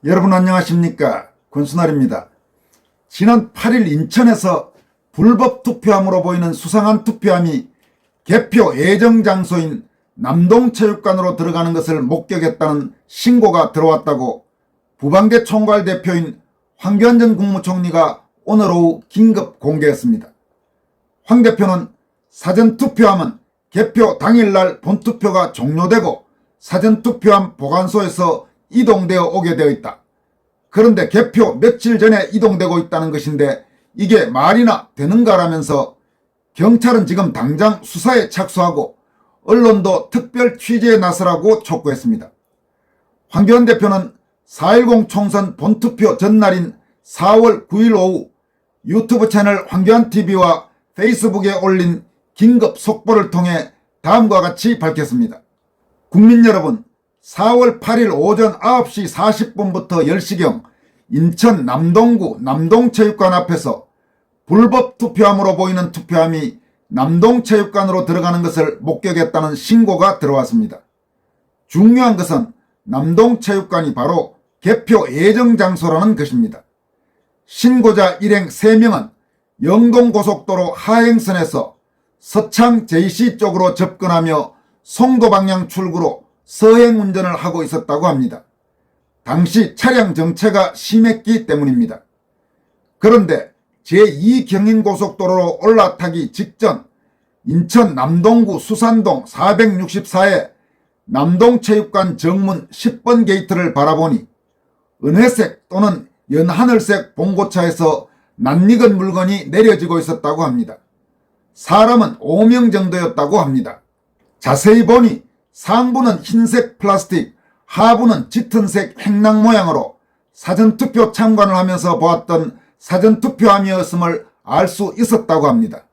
여러분 안녕하십니까? 권순알입니다. 지난 8일 인천에서 불법 투표함으로 보이는 수상한 투표함이 개표 예정 장소인 남동체육관으로 들어가는 것을 목격했다는 신고가 들어왔다고 부방대 총괄 대표인 황교안 국무총리가 오늘 오후 긴급 공개했습니다. 황 대표는 사전투표함은 개표 당일날 본투표가 종료되고 사전투표함 보관소에서 이동되어 오게 되어 있다. 그런데 개표 며칠 전에 이동되고 있다는 것인데 이게 말이나 되는가라면서 경찰은 지금 당장 수사에 착수하고 언론도 특별 취재에 나서라고 촉구했습니다. 황교안 대표는 4.10 총선 본투표 전날인 4월 9일 오후 유튜브 채널 황교안TV와 페이스북에 올린 긴급 속보를 통해 다음과 같이 밝혔습니다. 국민 여러분, 4월 8일 오전 9시 40분부터 10시경 인천 남동구 남동체육관 앞에서 불법 투표함으로 보이는 투표함이 남동체육관으로 들어가는 것을 목격했다는 신고가 들어왔습니다. 중요한 것은 남동체육관이 바로 개표 예정 장소라는 것입니다. 신고자 일행 3명은 영동고속도로 하행선에서 서창 JC 쪽으로 접근하며 송도 방향 출구로 서행 운전을 하고 있었다고 합니다. 당시 차량 정체가 심했기 때문입니다. 그런데 제2경인고속도로로 올라타기 직전 인천 남동구 수산동 464에 남동체육관 정문 10번 게이트를 바라보니 은회색 또는 연하늘색 봉고차에서 낯익은 물건이 내려지고 있었다고 합니다. 사람은 5명 정도였다고 합니다. 자세히 보니 상부는 흰색 플라스틱, 하부는 짙은색 행랑 모양으로 사전투표 참관을 하면서 보았던 사전투표함이었음을 알 수 있었다고 합니다.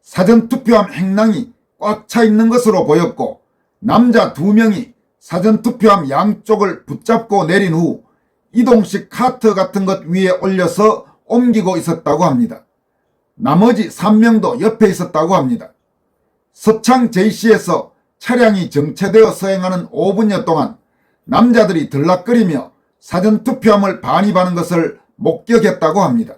사전투표함 행랑이 꽉 차 있는 것으로 보였고 남자 2명이 사전투표함 양쪽을 붙잡고 내린 후 이동식 카트 같은 것 위에 올려서 옮기고 있었다고 합니다. 나머지 3명도 옆에 있었다고 합니다. 서창 JC에서 차량이 정체되어 서행하는 5분여 동안 남자들이 들락거리며 사전투표함을 반입하는 것을 목격했다고 합니다.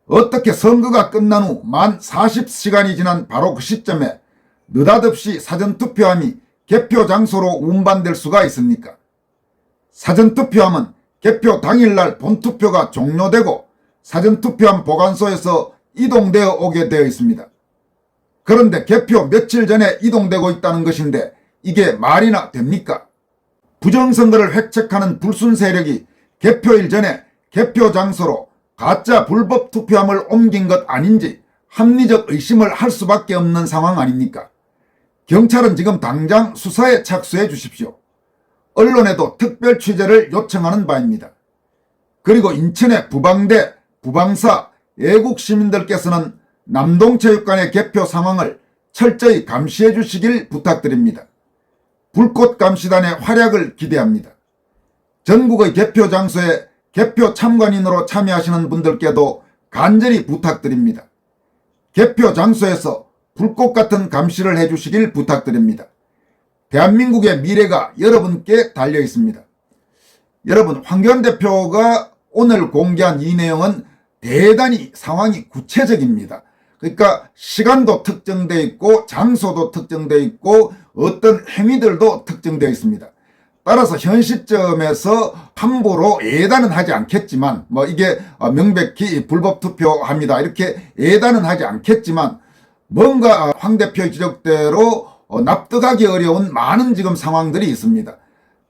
어떻게 선거가 끝난 후 만 40시간이 지난 바로 그 시점에 느닷없이 사전투표함이 개표 장소로 운반될 수가 있습니까? 사전투표함은 개표 당일날 본투표가 종료되고 사전투표함 보관소에서 이동되어 오게 되어 있습니다. 그런데 개표 며칠 전에 이동되고 있다는 것인데 이게 말이나 됩니까? 부정선거를 획책하는 불순 세력이 개표일 전에 개표 장소로 가짜 불법 투표함을 옮긴 것 아닌지 합리적 의심을 할 수밖에 없는 상황 아닙니까? 경찰은 지금 당장 수사에 착수해 주십시오. 언론에도 특별 취재를 요청하는 바입니다. 그리고 인천의 부방대, 부방사, 애국 시민들께서는 남동체육관의 개표 상황을 철저히 감시해 주시길 부탁드립니다. 불꽃감시단의 활약을 기대합니다. 전국의 개표 장소에 개표 참관인으로 참여하시는 분들께도 간절히 부탁드립니다. 개표 장소에서 불꽃 같은 감시를 해주시길 부탁드립니다. 대한민국의 미래가 여러분께 달려 있습니다. 여러분, 황교안 대표가 오늘 공개한 이 내용은 대단히 상황이 구체적입니다. 그러니까 시간도 특정되어 있고 장소도 특정되어 있고 어떤 행위들도 특정되어 있습니다. 따라서 현 시점에서 함부로 예단은 하지 않겠지만 이게 명백히 불법 투표합니다 이렇게 예단은 하지 않겠지만 뭔가 황 대표의 지적대로 납득하기 어려운 많은 지금 상황들이 있습니다.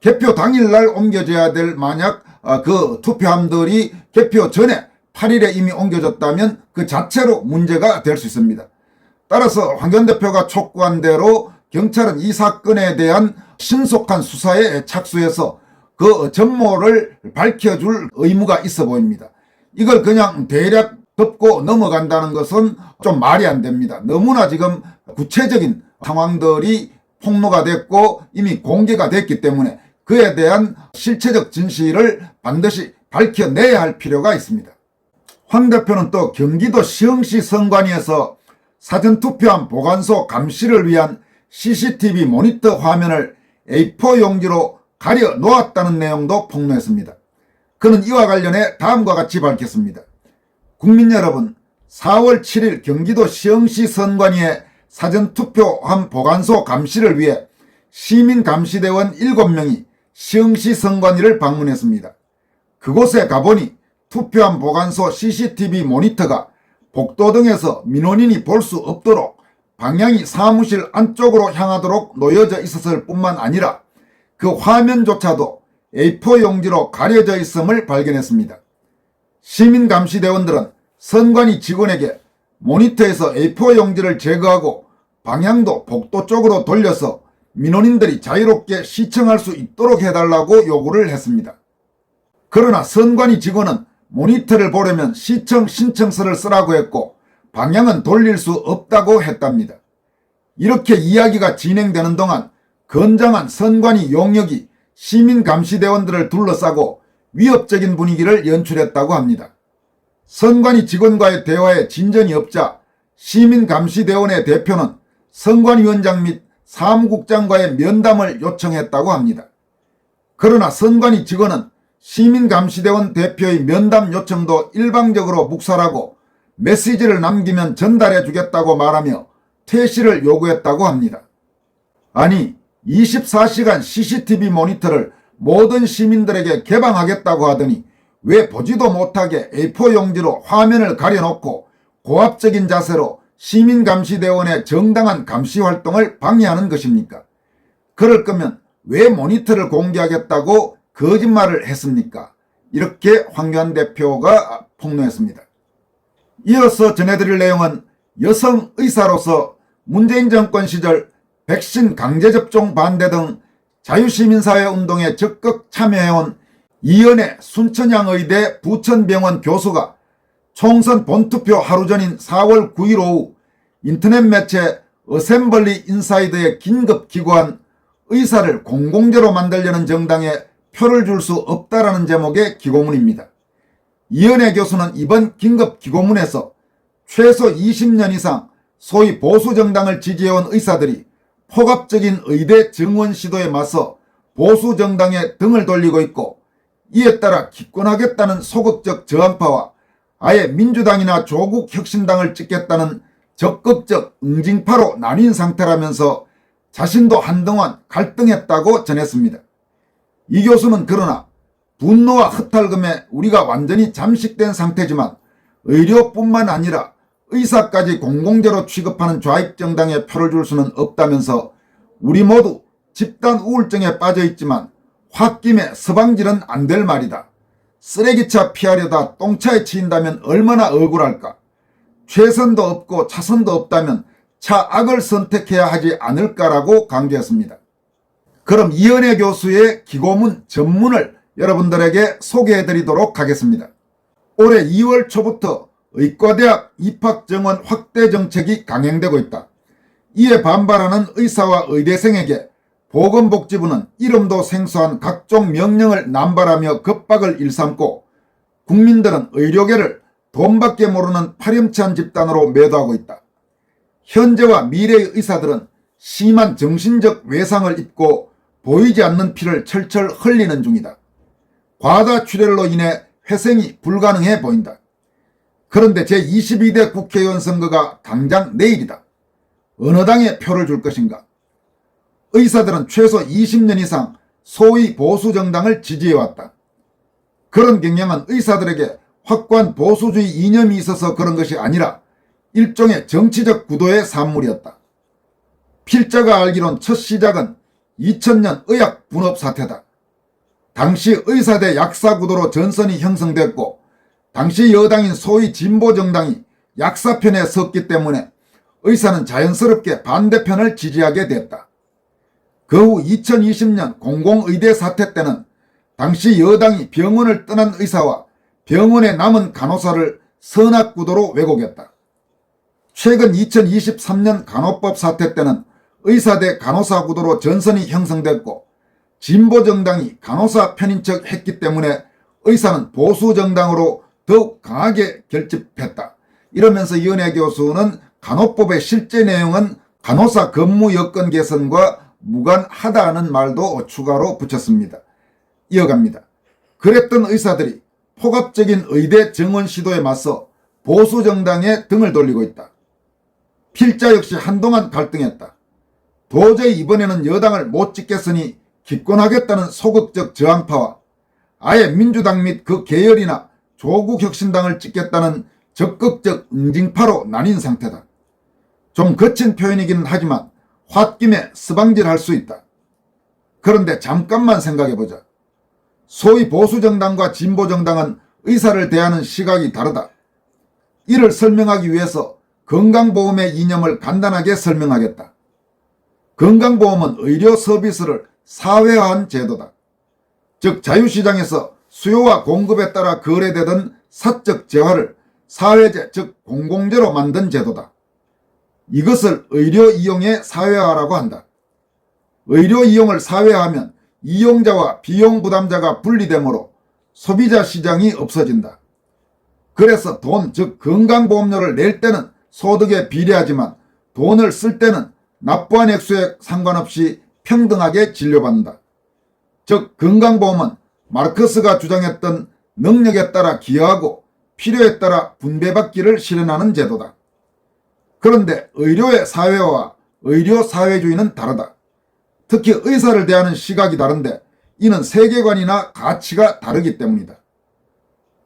개표 당일날 옮겨져야 될 만약 그 투표함들이 개표 전에 8일에 이미 옮겨졌다면 그 자체로 문제가 될 수 있습니다. 따라서 황교안 대표가 촉구한 대로 경찰은 이 사건에 대한 신속한 수사에 착수해서 그 전모를 밝혀줄 의무가 있어 보입니다. 이걸 그냥 대략 덮고 넘어간다는 것은 좀 말이 안 됩니다. 너무나 지금 구체적인 상황들이 폭로가 됐고 이미 공개가 됐기 때문에 그에 대한 실체적 진실을 반드시 밝혀내야 할 필요가 있습니다. 황 대표는 또 경기도 시흥시 선관위에서 사전투표함 보관소 감시를 위한 CCTV 모니터 화면을 A4 용지로 가려 놓았다는 내용도 폭로했습니다. 그는 이와 관련해 다음과 같이 밝혔습니다. 국민 여러분, 4월 7일 경기도 시흥시 선관위의 사전투표함 보관소 감시를 위해 시민감시대원 7명이 시흥시 선관위를 방문했습니다. 그곳에 가보니 투표함 보관소 CCTV 모니터가 복도 등에서 민원인이 볼 수 없도록 방향이 사무실 안쪽으로 향하도록 놓여져 있었을 뿐만 아니라 그 화면조차도 A4 용지로 가려져 있음을 발견했습니다. 시민감시대원들은 선관위 직원에게 모니터에서 A4 용지를 제거하고 방향도 복도 쪽으로 돌려서 민원인들이 자유롭게 시청할 수 있도록 해달라고 요구를 했습니다. 그러나 선관위 직원은 모니터를 보려면 시청 신청서를 쓰라고 했고 방향은 돌릴 수 없다고 했답니다. 이렇게 이야기가 진행되는 동안 건장한 선관위 용역이 시민감시대원들을 둘러싸고 위협적인 분위기를 연출했다고 합니다. 선관위 직원과의 대화에 진전이 없자 시민감시대원의 대표는 선관위원장 및 사무국장과의 면담을 요청했다고 합니다. 그러나 선관위 직원은 시민감시대원 대표의 면담 요청도 일방적으로 묵살하고 메시지를 남기면 전달해 주겠다고 말하며 퇴실을 요구했다고 합니다. 아니, 24시간 CCTV 모니터를 모든 시민들에게 개방하겠다고 하더니 왜 보지도 못하게 A4 용지로 화면을 가려놓고 고압적인 자세로 시민감시대원의 정당한 감시활동을 방해하는 것입니까? 그럴 거면 왜 모니터를 공개하겠다고 거짓말을 했습니까? 이렇게 황교안 대표가 폭로했습니다. 이어서 전해드릴 내용은 여성 의사로서 문재인 정권 시절 백신 강제접종 반대 등 자유시민사회 운동에 적극 참여해온 이연애 순천향의대 부천병원 교수가 총선 본투표 하루 전인 4월 9일 오후 인터넷 매체 어셈블리 인사이드에 긴급 기고한 의사를 공공재로 만들려는 정당에 표를 줄 수 없다라는 제목의 기고문입니다. 이연애 교수는 이번 긴급 기고문에서 최소 20년 이상 소위 보수정당을 지지해온 의사들이 폭압적인 의대 정원 시도에 맞서 보수정당에 등을 돌리고 있고 이에 따라 기권하겠다는 소극적 저항파와 아예 민주당이나 조국혁신당을 찍겠다는 적극적 응징파로 나뉜 상태라면서 자신도 한동안 갈등했다고 전했습니다. 이 교수는 그러나 분노와 흩탈금에 우리가 완전히 잠식된 상태지만 의료뿐만 아니라 의사까지 공공재로 취급하는 좌익정당에 표를 줄 수는 없다면서 우리 모두 집단 우울증에 빠져있지만 홧김에 서방질은 안 될 말이다. 쓰레기차 피하려다 똥차에 치인다면 얼마나 억울할까. 최선도 없고 차선도 없다면 차악을 선택해야 하지 않을까라고 강조했습니다. 그럼 이연애 교수의 기고문 전문을 여러분들에게 소개해드리도록 하겠습니다. 올해 2월 초부터 의과대학 입학정원 확대 정책이 강행되고 있다. 이에 반발하는 의사와 의대생에게 보건복지부는 이름도 생소한 각종 명령을 남발하며 겁박을 일삼고 국민들은 의료계를 돈밖에 모르는 파렴치한 집단으로 매도하고 있다. 현재와 미래의 의사들은 심한 정신적 외상을 입고 보이지 않는 피를 철철 흘리는 중이다. 과다 출혈로 인해 회생이 불가능해 보인다. 그런데 제22대 국회의원 선거가 당장 내일이다. 어느 당에 표를 줄 것인가? 의사들은 최소 20년 이상 소위 보수정당을 지지해왔다. 그런 경향은 의사들에게 확고한 보수주의 이념이 있어서 그런 것이 아니라 일종의 정치적 구도의 산물이었다. 필자가 알기론 첫 시작은 2000년 의학 분업 사태다. 당시 의사대 약사구도로 전선이 형성됐고 당시 여당인 소위 진보정당이 약사편에 섰기 때문에 의사는 자연스럽게 반대편을 지지하게 됐다. 그 후 2020년 공공의대 사태 때는 당시 여당이 병원을 떠난 의사와 병원에 남은 간호사를 선악구도로 왜곡했다. 최근 2023년 간호법 사태 때는 의사대 간호사 구도로 전선이 형성됐고 진보정당이 간호사 편인 척 했기 때문에 의사는 보수정당으로 더욱 강하게 결집했다. 이러면서 이연애 교수는 간호법의 실제 내용은 간호사 근무 여건 개선과 무관하다는 말도 추가로 붙였습니다. 이어갑니다. 그랬던 의사들이 폭압적인 의대 정원 시도에 맞서 보수정당에 등을 돌리고 있다. 필자 역시 한동안 갈등했다. 도저히 이번에는 여당을 못 찍겠으니 기권하겠다는 소극적 저항파와 아예 민주당 및 그 계열이나 조국혁신당을 찍겠다는 적극적 응징파로 나뉜 상태다. 좀 거친 표현이기는 하지만 홧김에 스방질할 수 있다. 그런데 잠깐만 생각해보자. 소위 보수정당과 진보정당은 의사를 대하는 시각이 다르다. 이를 설명하기 위해서 건강보험의 이념을 간단하게 설명하겠다. 건강보험은 의료 서비스를 사회화한 제도다. 즉 자유시장에서 수요와 공급에 따라 거래되던 사적 재화를 사회재 즉 공공재로 만든 제도다. 이것을 의료 이용의 사회화라고 한다. 의료 이용을 사회화하면 이용자와 비용 부담자가 분리되므로 소비자 시장이 없어진다. 그래서 돈 즉 건강보험료를 낼 때는 소득에 비례하지만 돈을 쓸 때는 납부한 액수에 상관없이 평등하게 진료받는다. 즉 건강보험은 마르크스가 주장했던 능력에 따라 기여하고 필요에 따라 분배받기를 실현하는 제도다. 그런데 의료의 사회화와 의료 사회주의는 다르다. 특히 의사를 대하는 시각이 다른데 이는 세계관이나 가치가 다르기 때문이다.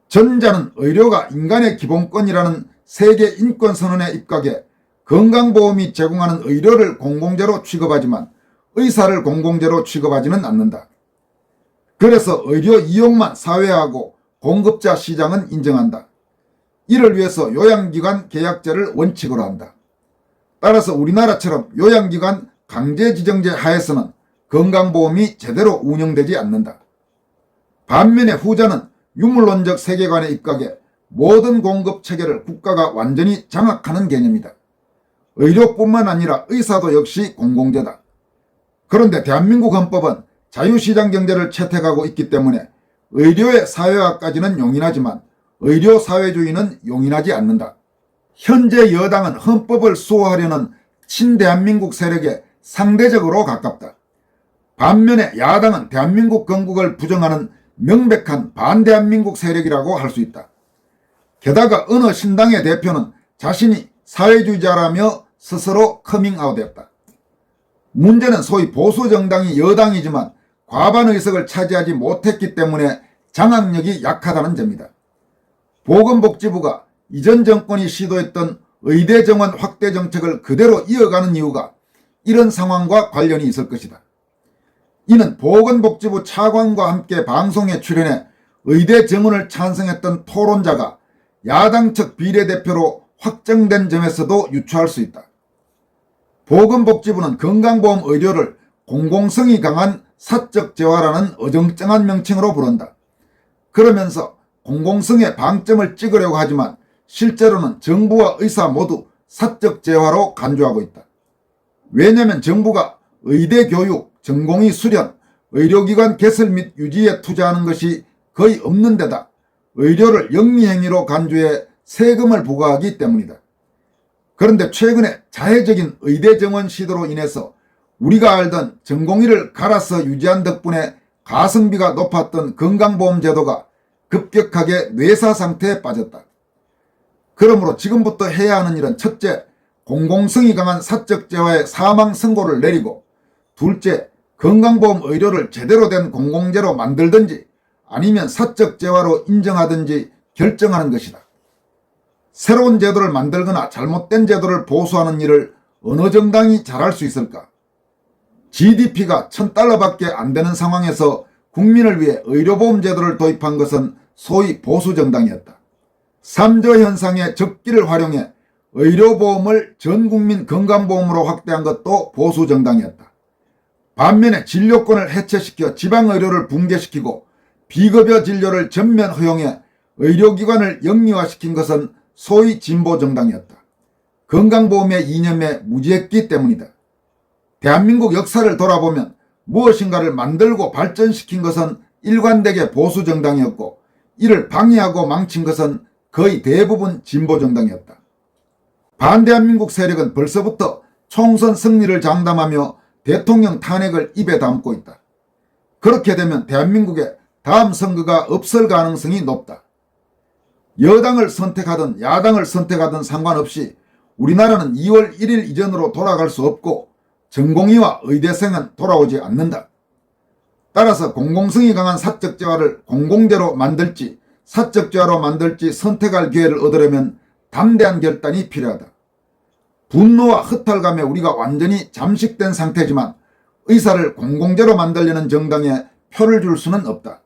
전자는 의료가 인간의 기본권이라는 세계 인권선언에 입각해 건강보험이 제공하는 의료를 공공재로 취급하지만 의사를 공공재로 취급하지는 않는다. 그래서 의료 이용만 사회화하고 공급자 시장은 인정한다. 이를 위해서 요양기관 계약제를 원칙으로 한다. 따라서 우리나라처럼 요양기관 강제지정제 하에서는 건강보험이 제대로 운영되지 않는다. 반면에 후자는 유물론적 세계관에 입각해 모든 공급 체계를 국가가 완전히 장악하는 개념이다. 의료뿐만 아니라 의사도 역시 공공재다. 그런데 대한민국 헌법은 자유시장 경제를 채택하고 있기 때문에 의료의 사회화까지는 용인하지만 의료 사회주의는 용인하지 않는다. 현재 여당은 헌법을 수호하려는 친대한민국 세력에 상대적으로 가깝다. 반면에 야당은 대한민국 건국을 부정하는 명백한 반대한민국 세력이라고 할 수 있다. 게다가 어느 신당의 대표는 자신이 사회주의자라며 스스로 커밍아웃했다. 문제는 소위 보수정당이 여당이지만 과반 의석을 차지하지 못했기 때문에 장악력이 약하다는 점이다. 보건복지부가 이전 정권이 시도했던 의대 정원 확대 정책을 그대로 이어가는 이유가 이런 상황과 관련이 있을 것이다. 이는 보건복지부 차관과 함께 방송에 출연해 의대 정원을 찬성했던 토론자가 야당 측 비례대표로 확정된 점에서도 유추할 수 있다. 보건복지부는 건강보험 의료를 공공성이 강한 사적 재화라는 어정쩡한 명칭으로 부른다. 그러면서 공공성의 방점을 찍으려고 하지만 실제로는 정부와 의사 모두 사적 재화로 간주하고 있다. 왜냐하면 정부가 의대 교육, 전공의 수련, 의료기관 개설 및 유지에 투자하는 것이 거의 없는 데다 의료를 영리행위로 간주해 세금을 부과하기 때문이다. 그런데 최근에 자해적인 의대 정원 시도로 인해서 우리가 알던 전공의를 갈아서 유지한 덕분에 가성비가 높았던 건강보험 제도가 급격하게 뇌사 상태에 빠졌다. 그러므로 지금부터 해야 하는 일은 첫째, 공공성이 강한 사적 재화의 사망 선고를 내리고 둘째, 건강보험 의료를 제대로 된 공공재로 만들든지 아니면 사적 재화로 인정하든지 결정하는 것이다. 새로운 제도를 만들거나 잘못된 제도를 보수하는 일을 어느 정당이 잘할 수 있을까? GDP가 $1000밖에 안 되는 상황에서 국민을 위해 의료보험 제도를 도입한 것은 소위 보수정당이었다. 3조 현상의 적기를 활용해 의료보험을 전국민 건강보험으로 확대한 것도 보수정당이었다. 반면에 진료권을 해체시켜 지방의료를 붕괴시키고 비급여 진료를 전면 허용해 의료기관을 영리화시킨 것은 소위 진보정당이었다. 건강보험의 이념에 무지했기 때문이다. 대한민국 역사를 돌아보면 무엇인가를 만들고 발전시킨 것은 일관되게 보수정당이었고 이를 방해하고 망친 것은 거의 대부분 진보정당이었다. 반대한민국 세력은 벌써부터 총선 승리를 장담하며 대통령 탄핵을 입에 담고 있다. 그렇게 되면 대한민국에 다음 선거가 없을 가능성이 높다. 여당을 선택하든 야당을 선택하든 상관없이 우리나라는 2월 1일 이전으로 돌아갈 수 없고 전공의와 의대생은 돌아오지 않는다. 따라서 공공성이 강한 사적재화를 공공재로 만들지 사적재화로 만들지 선택할 기회를 얻으려면 담대한 결단이 필요하다. 분노와 허탈감에 우리가 완전히 잠식된 상태지만 의사를 공공재로 만들려는 정당에 표를 줄 수는 없다.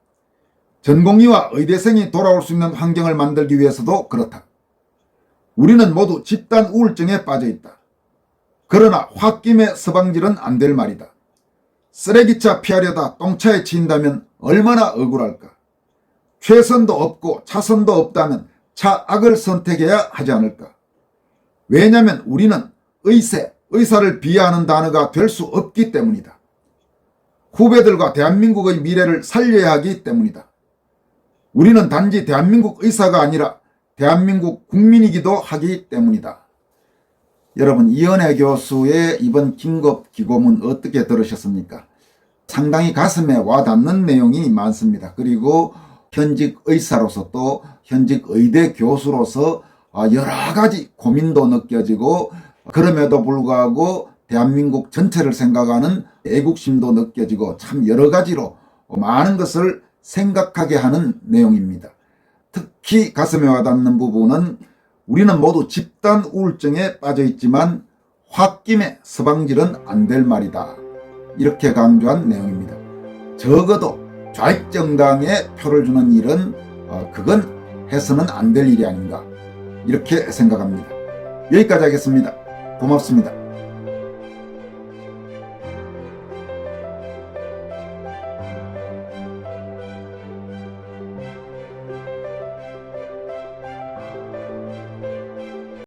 전공의와 의대생이 돌아올 수 있는 환경을 만들기 위해서도 그렇다. 우리는 모두 집단 우울증에 빠져 있다. 그러나 홧김에 서방질은 안 될 말이다. 쓰레기차 피하려다 똥차에 치인다면 얼마나 억울할까. 최선도 없고 차선도 없다면 차악을 선택해야 하지 않을까. 왜냐하면 우리는 의사를 비하하는 단어가 될 수 없기 때문이다. 후배들과 대한민국의 미래를 살려야 하기 때문이다. 우리는 단지 대한민국 의사가 아니라 대한민국 국민이기도 하기 때문이다. 여러분, 이은혜 교수의 이번 긴급 기고문 어떻게 들으셨습니까? 상당히 가슴에 와닿는 내용이 많습니다. 그리고 현직 의사로서 또 현직 의대 교수로서 여러 가지 고민도 느껴지고 그럼에도 불구하고 대한민국 전체를 생각하는 애국심도 느껴지고 참 여러 가지로 많은 것을 생각하게 하는 내용입니다. 특히 가슴에 와닿는 부분은 우리는 모두 집단 우울증에 빠져 있지만 홧김에 서방질은 안 될 말이다. 이렇게 강조한 내용입니다. 적어도 좌익 정당에 표를 주는 일은 그건 해서는 안 될 일이 아닌가 이렇게 생각합니다. 여기까지 하겠습니다. 고맙습니다.